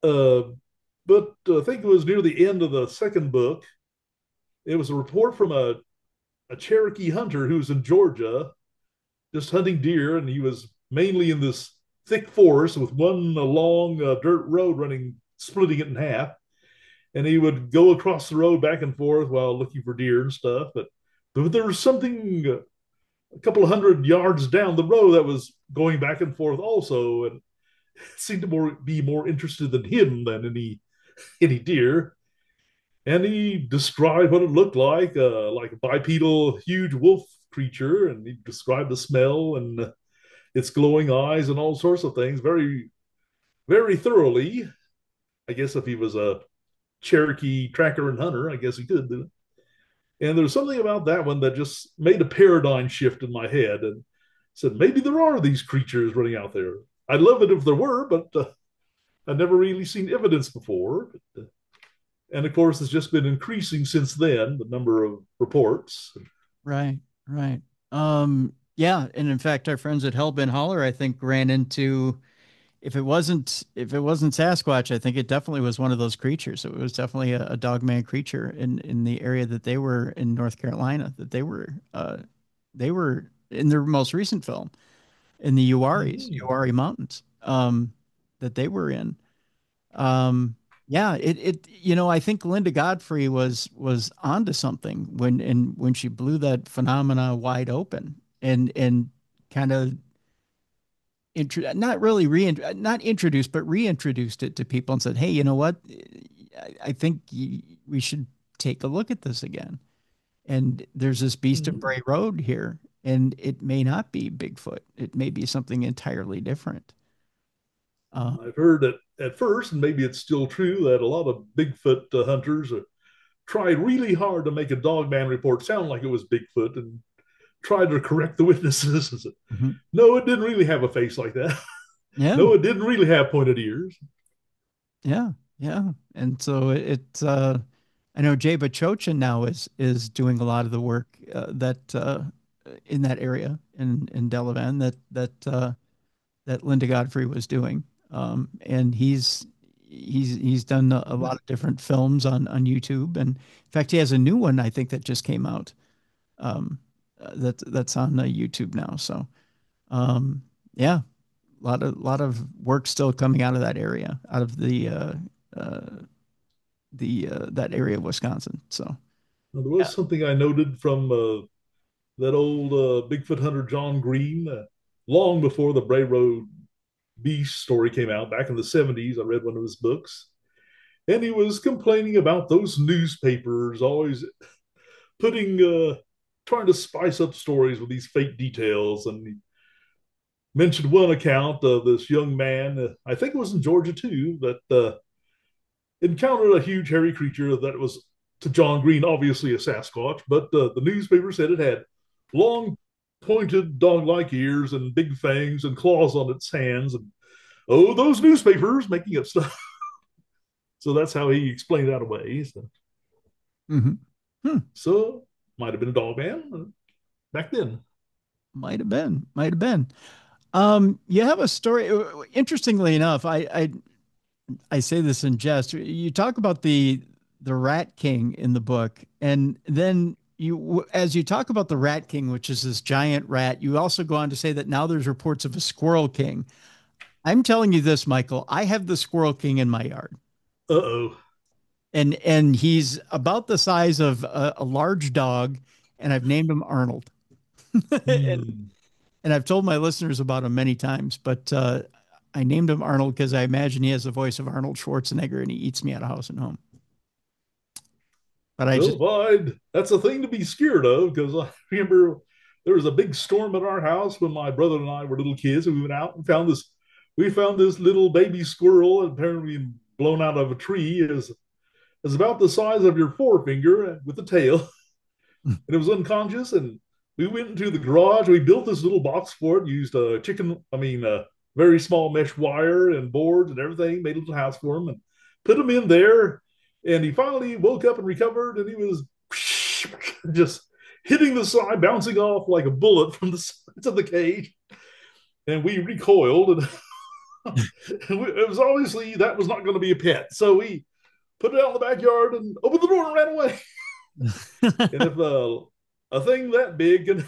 uh, but I think it was near the end of the second book. It was a report from a Cherokee hunter who was in Georgia, just hunting deer, and he was mainly in this thick forest with one long dirt road running, splitting it in half. And he would go across the road back and forth while looking for deer and stuff. But there was something a couple of hundred yards down the road that was going back and forth also, and seemed to be more interested in him than any deer. And he described what it looked like a bipedal, huge wolf creature, and he described the smell and its glowing eyes and all sorts of things very, very thoroughly. I guess if he was a Cherokee tracker and hunter, I guess he could do it. And there's something about that one that just made a paradigm shift in my head and said, maybe there are these creatures running out there. I'd love it if there were, but I've never really seen evidence before. And of course, it's just been increasing since then, the number of reports. Right, right. Yeah, and in fact, our friends at Hellbent Holler, I think, ran into if it wasn't Sasquatch, I think it definitely was one of those creatures. It was definitely a dogman creature in the area that they were in North Carolina that they were in their most recent film in the Mm-hmm. Uwharrie Mountains, that they were in. Um, yeah, I think Linda Godfrey was onto something when she blew that phenomena wide open and kind of not really not introduced, but reintroduced it to people and said, "Hey, you know what? I think we should take a look at this again." And there's this Beast of Mm-hmm. Bray Road here, and it may not be Bigfoot. It may be something entirely different. Uh, I've heard that at first, and maybe it's still true, that a lot of Bigfoot hunters tried really hard to make a dogman report sound like it was Bigfoot and tried to correct the witnesses and said, mhm. no, it didn't really have a face like that. Yeah, No, it didn't really have pointed ears. yeah, yeah. And so I know Jay Bachochin now is doing a lot of the work that in that area in Delavan that Linda Godfrey was doing. And he's done a lot of different films on YouTube, and in fact, he has a new one I think that just came out. That's on YouTube now. So um, yeah, a lot of work still coming out of that area, out of uh, the that area of Wisconsin. So Now, there yeah. was something I noted from that old Bigfoot hunter John Green, long before the Bray Road Beast story came out back in the 70s. I read one of his books, and he was complaining about those newspapers always putting, trying to spice up stories with these fake details. And he mentioned one account of this young man, I think it was in Georgia too, that encountered a huge hairy creature that was to John Green obviously a Sasquatch, but the newspaper said it had long pointed dog-like ears and big fangs and claws on its hands. And oh, those newspapers making up stuff. So that's how he explained that away. So, Mm-hmm. Hmm. so might have been a dog man back then. Might have been. Might have been. You have a story. Interestingly enough, I say this in jest. You talk about the Rat King in the book, and then as you talk about the Rat King, which is this giant rat, you also go on to say that now there's reports of a Squirrel King. I'm telling you this, Michael. I have the Squirrel King in my yard, Uh-oh. and he's about the size of a large dog, and I've named him Arnold. and Hmm. and I've told my listeners about him many times, but I named him Arnold because I imagine he has the voice of Arnold Schwarzenegger, and he eats me at a house and home. But I Well, just fine. That's a thing to be scared of because I remember there was a big storm at our house when my brother and I were little kids, and we went out and found this. We found this little baby squirrel, apparently blown out of a tree, is about the size of your forefinger with a tail, and it was unconscious. And we went into the garage. We built this little box for it. Used a very small mesh wire and boards and everything. Made a little house for him and put him in there. And he finally woke up and recovered. And he was just hitting the side, bouncing off like a bullet from the sides of the cage. And we recoiled, and it was obviously that was not going to be a pet. So we put it out in the backyard and opened the door and ran away. And if a thing that big can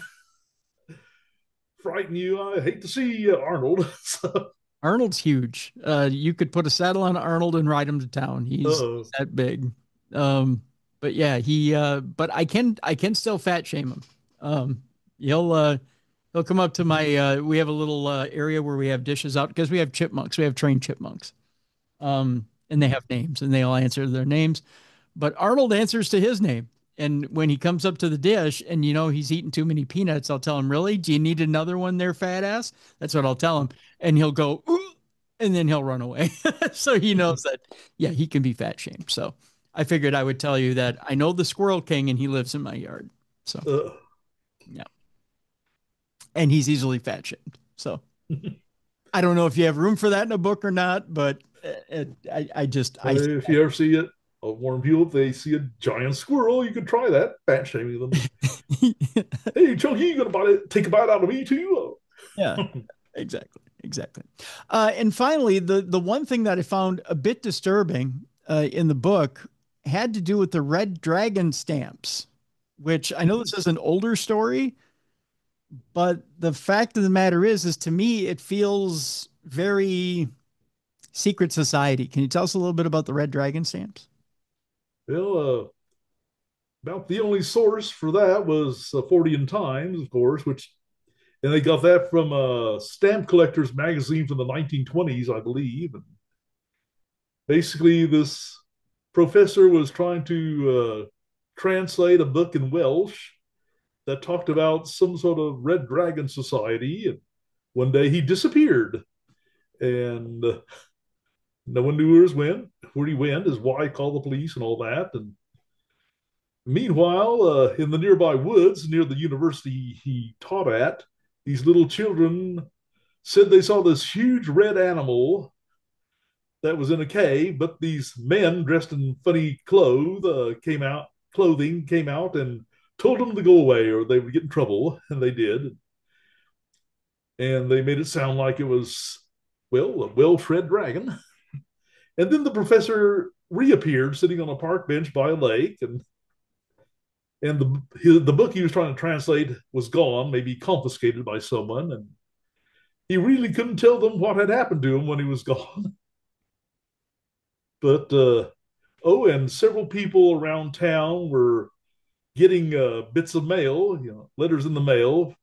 frighten you, I hate to see Arnold. So, Arnold's huge. You could put a saddle on Arnold and ride him to town. uh, He's that big. Um, but yeah, but I can still fat shame him. Um, he'll he'll come up to my we have a little area where we have dishes out because we have chipmunks. We have trained chipmunks. And they have names and they all answer their names. But Arnold answers to his name. And when he comes up to the dish and he's eating too many peanuts, I'll tell him, "Really? Do you need another one there, fat ass?" That's what I'll tell him. And he'll go, "Ooh," and then he'll run away. So he knows that, yeah, he can be fat shamed. So I figured I would tell you that I know the Squirrel King and he lives in my yard. So uh, yeah. And he's easily fat shamed. So I don't know if you have room for that in a book or not, but I if you ever see it, I'll warn people if they see a giant squirrel, you could try that, fat shaming them. Hey, Chunky, you gonna take a bite out of me too? Yeah, exactly, exactly. And finally, the one thing that I found a bit disturbing in the book had to do with the red dragon stamps, which I know this is an older story, but the fact of the matter is to me it feels very secret society. Can you tell us a little bit about the red dragon stamps? Well, about the only source for that was 40 Times, of course, and they got that from a stamp collector's magazine from the 1920s, I believe. And basically, this professor was trying to translate a book in Welsh that talked about some sort of Red Dragon Society. And one day he disappeared, and no one knew where he went. His wife called the police and all that. And meanwhile, in the nearby woods near the university he taught at, these little children said they saw this huge red animal that was in a cave, but these men dressed in funny clothing came out and told them to go away or they would get in trouble, and they did. And they made it sound like it was, well, a Welsh red dragon. And then the professor reappeared sitting on a park bench by a lake, and the book he was trying to translate was gone, maybe confiscated by someone, and he really couldn't tell them what had happened to him when he was gone. But and several people around town were getting bits of mail, letters in the mail,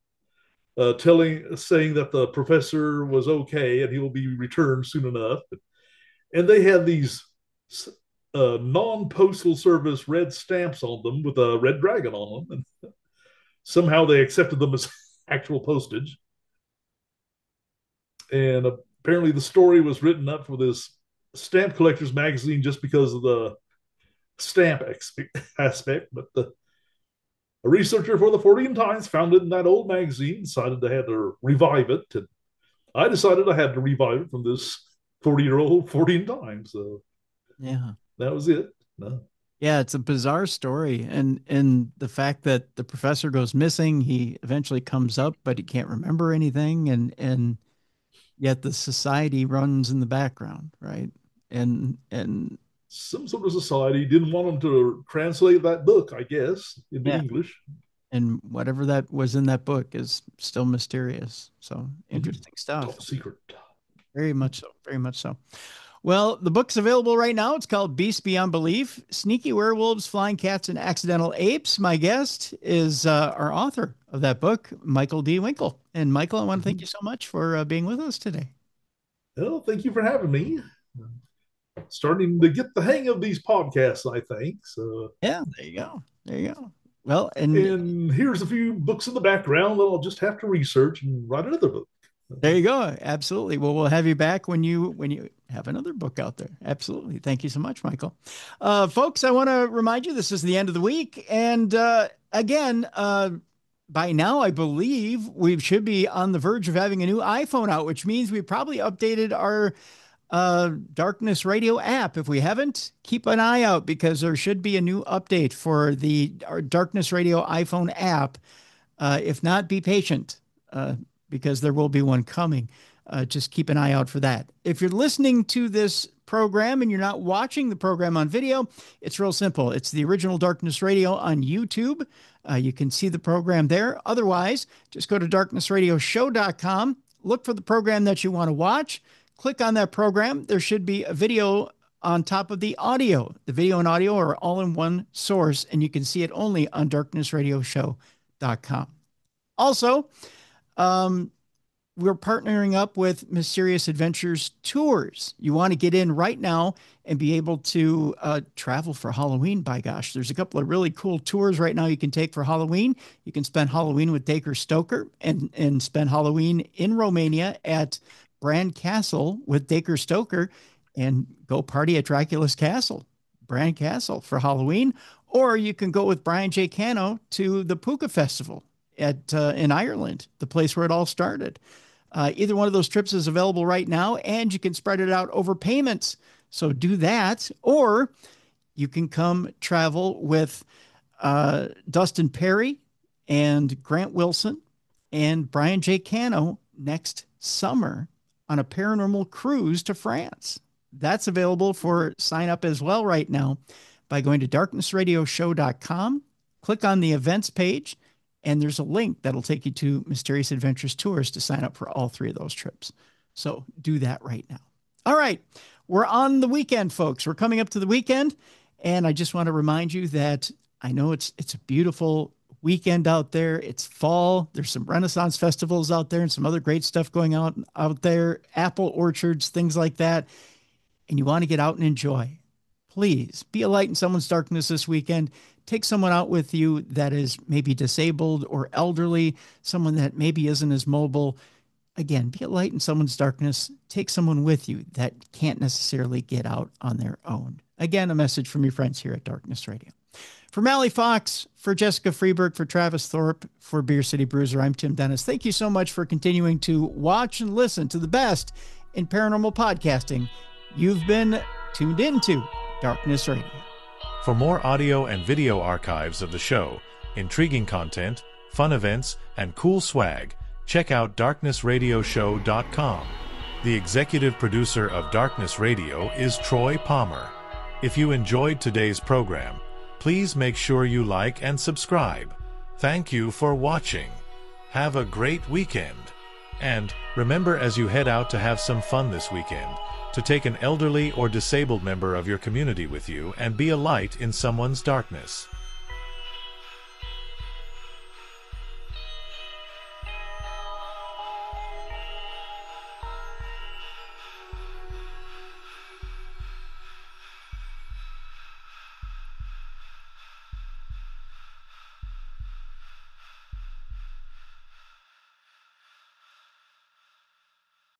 saying that the professor was okay and he will be returned soon enough. And they had these non-postal service red stamps on them with a red dragon on them, and somehow they accepted them as actual postage. And apparently, the story was written up for this stamp collectors magazine just because of the stamp aspect. But a researcher for the Fortean Times found it in that old magazine, decided they had to revive it. And I decided I had to revive it from this 40-year-old Fortean Times. So Yeah. that was it. No. Yeah, it's a bizarre story. And the fact that the professor goes missing, he eventually comes up, but he can't remember anything. And yet the society runs in the background, right? And Some sort of society didn't want them to translate that book, I guess, into yeah, English. and whatever that was in that book is still mysterious. So interesting stuff. Top secret. Very much so. Very much so. Well, the book's available right now. It's called Beasts Beyond Belief, Sneaky Werewolves, Flying Cats, and Accidental Apes. My guest is our author of that book, Michael D. Winkle. And Michael, I want to thank you so much for being with us today. Well, thank you for having me. Starting to get the hang of these podcasts, I think. So yeah, there you go. There you go. Well, and here's a few books in the background that I'll just have to research and write another book. There you go. Absolutely. Well, we'll have you back when you have another book out there. Absolutely. Thank you so much, Michael. Folks, I want to remind you this is the end of the week, and again, by now I believe we should be on the verge of having a new iPhone out, which means we probably updated our Darkness Radio app. If we haven't, keep an eye out because there should be a new update for our Darkness Radio iPhone app. If not, be patient because there will be one coming. Just keep an eye out for that. If you're listening to this program and you're not watching the program on video, it's real simple. It's the original Darkness Radio on YouTube. You can see the program there. Otherwise, just go to darknessradioshow.com, look for the program that you want to watch. Click on that program. There should be a video on top of the audio. The video and audio are all in one source, and you can see it only on darknessradioshow.com. Also, we're partnering up with Mysterious Adventures Tours. You want to get in right now and be able to travel for Halloween, by gosh. There's a couple of really cool tours right now you can take for Halloween. You can spend Halloween with Dacre Stoker and spend Halloween in Romania at Bran Castle with Dacre Stoker and go party at Dracula's Castle, Bran Castle for Halloween. Or you can go with Brian J. Cano to the Puka Festival in Ireland, the place where it all started. Either one of those trips is available right now, and you can spread it out over payments. So do that, or you can come travel with Dustin Perry and Grant Wilson and Brian J. Cano next summer on a paranormal cruise to France. That's available for sign up as well right now by going to darknessradioshow.com, click on the events page, and there's a link that'll take you to Mysterious Adventures Tours to sign up for all three of those trips. So do that right now. All right. We're on the weekend, folks. We're coming up to the weekend. And I just want to remind you that I know it's a beautiful weekend out there. It's fall. There's some Renaissance festivals out there and some other great stuff going out there, apple orchards, things like that. And you want to get out and enjoy. Please be a light in someone's darkness this weekend. Take someone out with you that is maybe disabled or elderly, someone that maybe isn't as mobile. Again, be a light in someone's darkness. Take someone with you that can't necessarily get out on their own. Again, a message from your friends here at Darkness Radio. For Mally Fox, for Jessica Freeberg, for Travis Thorpe, for Beer City Bruiser, I'm Tim Dennis. Thank you so much for continuing to watch and listen to the best in paranormal podcasting. You've been tuned into Darkness Radio. For more audio and video archives of the show, intriguing content, fun events, and cool swag, check out darknessradioshow.com. The executive producer of Darkness Radio is Troy Palmer. If you enjoyed today's program, please make sure you like and subscribe. Thank you for watching. Have a great weekend. And remember, as you head out to have some fun this weekend, to take an elderly or disabled member of your community with you and be a light in someone's darkness.